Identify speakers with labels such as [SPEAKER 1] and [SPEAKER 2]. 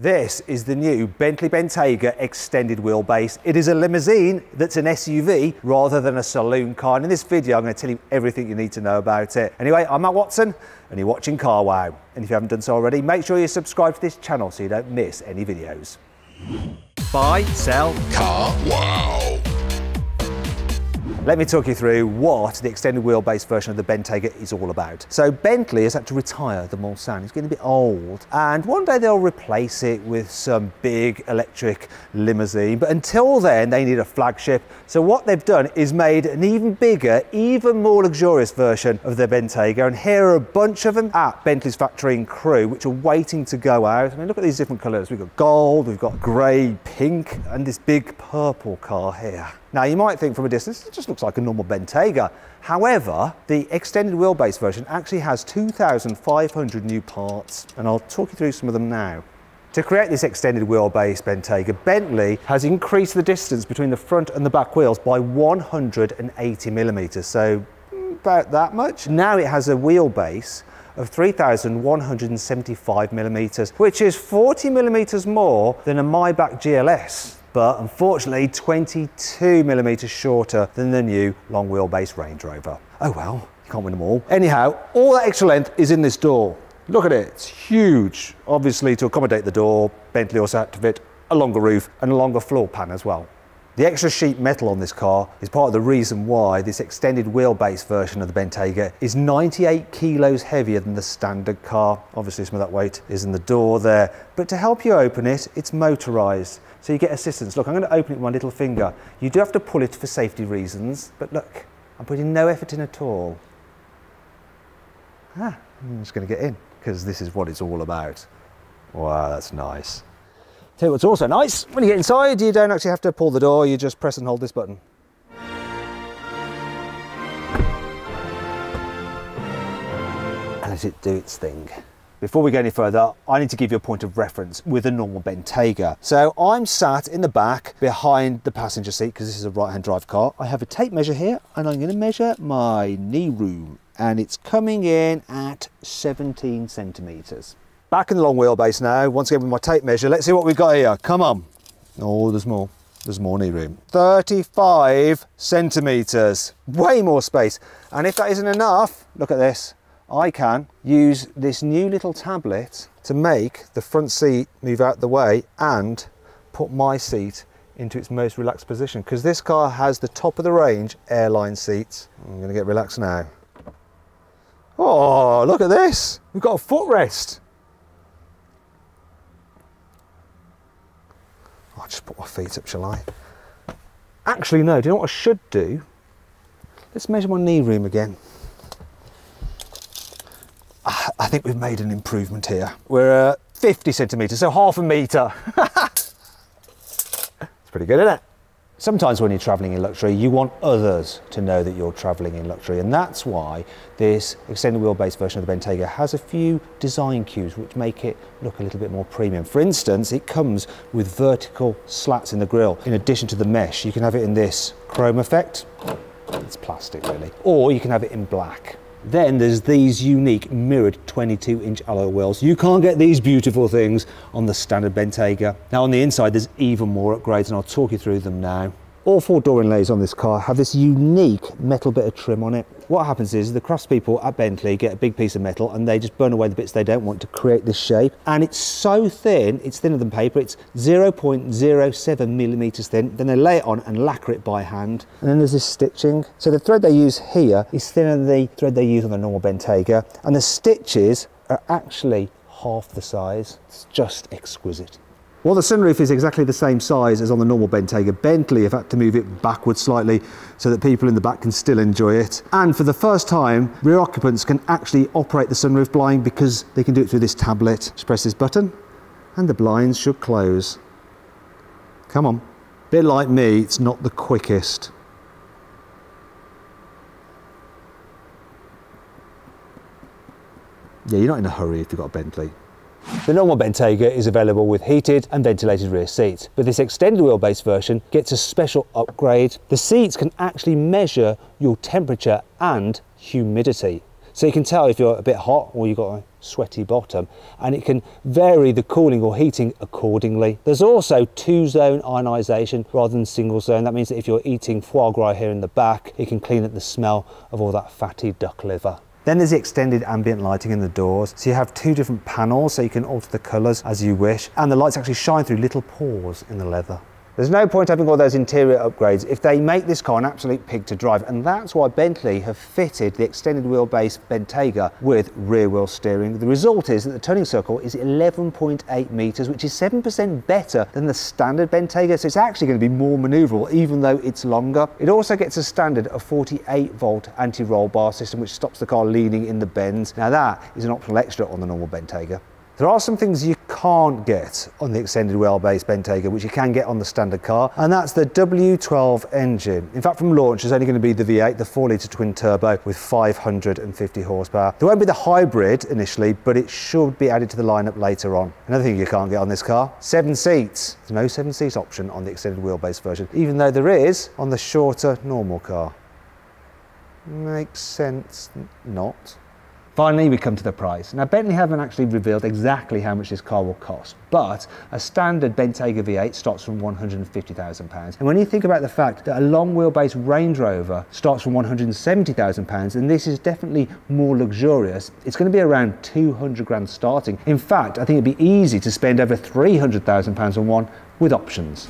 [SPEAKER 1] This is the new Bentley Bentayga extended wheelbase. It is a limousine that's an SUV rather than a saloon car. And in this video, I'm going to tell you everything you need to know about it. Anyway, I'm Matt Watson and you're watching Car Wow. And if you haven't done so already, make sure you subscribe to this channel so you don't miss any videos. Buy, sell, Car Wow. Let me talk you through what the extended wheelbase version of the Bentayga is all about. So Bentley has had to retire the Mulsanne. It's getting a bit old, and one day they'll replace it with some big electric limousine, but until then they need a flagship. So what they've done is made an even bigger, even more luxurious version of the Bentayga, and here are a bunch of them at Bentley's factory in Crewe, which are waiting to go out. I mean, look at these different colours. We've got gold, we've got grey, pink, and this big purple car here. Now, you might think from a distance, it just looks like a normal Bentayga. However, the extended wheelbase version actually has 2,500 new parts, and I'll talk you through some of them now. To create this extended wheelbase Bentayga, Bentley has increased the distance between the front and the back wheels by 180 millimetres, so about that much. Now it has a wheelbase of 3,175 millimetres, which is 40 millimetres more than a Maybach GLS. But unfortunately 22 millimetres shorter than the new long wheelbase Range Rover. Oh well, you can't win them all. Anyhow, all that extra length is in this door. Look at it, it's huge. Obviously, to accommodate the door, Bentley also had to fit a longer roof and a longer floor pan as well. The extra sheet metal on this car is part of the reason why this extended wheelbase version of the Bentayga is 98 kilos heavier than the standard car. Obviously some of that weight is in the door there, but to help you open it, it's motorised. So you get assistance. Look, I'm going to open it with my little finger. You do have to pull it for safety reasons, but look, I'm putting no effort in at all. I'm just going to get in, because this is what it's all about. Wow, that's nice. Tell you what's also nice, when you get inside, you don't actually have to pull the door, you just press and hold this button. And let it do its thing. Before we go any further, I need to give you a point of reference with a normal Bentayga. So I'm sat in the back behind the passenger seat, because this is a right-hand drive car. I have a tape measure here, and I'm going to measure my knee room, and it's coming in at 17 centimetres. Back in the long wheelbase now, once again with my tape measure. Let's see what we've got here. Come on. Oh, there's more. There's more knee room. 35 centimetres. Way more space. And if that isn't enough, look at this. I can use this new little tablet to make the front seat move out the way and put my seat into its most relaxed position, because this car has the top of the range airline seats. I'm going to get relaxed now. Oh, look at this. We've got a footrest. I'll just put my feet up, shall I? Actually, no, do you know what I should do? Let's measure my knee room again. I think we've made an improvement here. We're 50 centimetres, so half a metre. It's pretty good, isn't it? Sometimes when you're travelling in luxury, you want others to know that you're travelling in luxury, and that's why this extended wheelbase version of the Bentayga has a few design cues which make it look a little bit more premium. For instance, it comes with vertical slats in the grille. In addition to the mesh, you can have it in this chrome effect. It's plastic really. Or you can have it in black. Then there's these unique mirrored 22-inch alloy wheels. You can't get these beautiful things on the standard Bentayga. Now on the inside there's even more upgrades, and I'll talk you through them now. All four door inlays on this car have this unique metal bit of trim on it. What happens is the craftspeople at Bentley get a big piece of metal and they just burn away the bits they don't want to create this shape. And it's so thin, it's thinner than paper, it's 0.07 millimetres thin. Then they lay it on and lacquer it by hand. And then there's this stitching. So the thread they use here is thinner than the thread they use on the normal Bentayga. And the stitches are actually half the size. It's just exquisite. While the sunroof is exactly the same size as on the normal Bentayga, Bentley have had to move it backwards slightly so that people in the back can still enjoy it. And for the first time, rear occupants can actually operate the sunroof blind because they can do it through this tablet. Just press this button and the blinds should close. Come on. Bit like me, it's not the quickest. Yeah, you're not in a hurry if you've got a Bentley. The normal Bentayga is available with heated and ventilated rear seats, but this extended wheelbase version gets a special upgrade. The seats can actually measure your temperature and humidity. So you can tell if you're a bit hot or you've got a sweaty bottom, and it can vary the cooling or heating accordingly. There's also 2-zone ionisation rather than single zone. That means that if you're eating foie gras here in the back, it can clean up the smell of all that fatty duck liver. Then there's the extended ambient lighting in the doors. So you have 2 different panels, so you can alter the colours as you wish, and the lights actually shine through little pores in the leather. There's no point having all those interior upgrades if they make this car an absolute pig to drive, and that's why Bentley have fitted the extended wheelbase Bentayga with rear wheel steering. The result is that the turning circle is 11.8 metres, which is 7% better than the standard Bentayga, so it's actually going to be more manoeuvrable even though it's longer. It also gets a standard of 48-volt anti-roll bar system, which stops the car leaning in the bends. Now that is an optional extra on the normal Bentayga. There are some things you can't get on the extended wheelbase Bentayga, which you can get on the standard car, and that's the W12 engine. In fact, from launch, there's only going to be the V8, the 4-litre twin turbo with 550 horsepower. There won't be the hybrid initially, but it should be added to the lineup later on. Another thing you can't get on this car, 7 seats. There's no 7-seat option on the extended wheelbase version, even though there is on the shorter normal car. Makes sense, not. Finally, we come to the price. Now, Bentley haven't actually revealed exactly how much this car will cost, but a standard Bentayga V8 starts from £150,000. And when you think about the fact that a long wheelbase Range Rover starts from £170,000, and this is definitely more luxurious, it's going to be around 200 grand starting. In fact, I think it'd be easy to spend over £300,000 on one with options.